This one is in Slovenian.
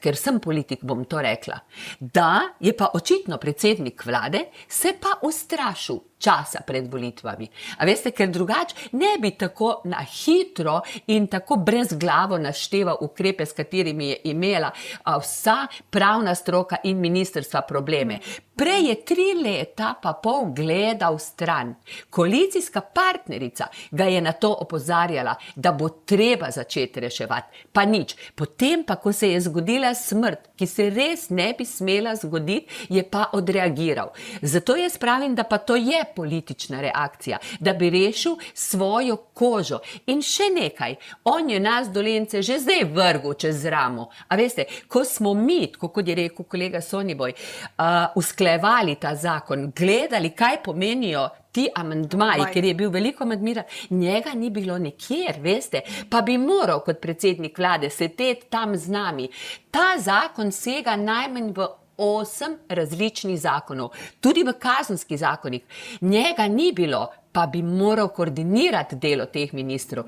ker sem politik, bom to rekla, da je pa očitno predsednik vlade se pa ustrašil časa pred volitvami. A veste, ker drugače ne bi tako na hitro in tako brezglavo našteval ukrepe, s katerimi je imela vsa pravna stroka in ministrstva probleme. Prej je 3 leta pa pol gledal stran. Koalicijska partnerica ga je na to opozarjala, da bo treba začeti reševati. Pa nič. Potem pa, ko se je zgodila smrt, ki se res ne bi smela zgoditi, je pa odreagiral. Zato jaz pravim, da pa to je politična reakcija, da bi rešil svojo kožo. In še nekaj, on je nas Dolenjce že zdaj vrgel čez ramo. A veste, ko smo mi, tako kot je rekel kolega Soniboj, usklajevali ta zakon, gledali, kaj pomenijo ti amandmaji, ker je bil veliko amandmiran, njega ni bilo nikjer, veste, pa bi moral kot predsednik vlade sedeti tam z nami. Ta zakon sega najmanj v 8 različnih zakonov, tudi v kazenski zakonik. Njega ni bilo, pa bi moral koordinirati delo teh ministrov.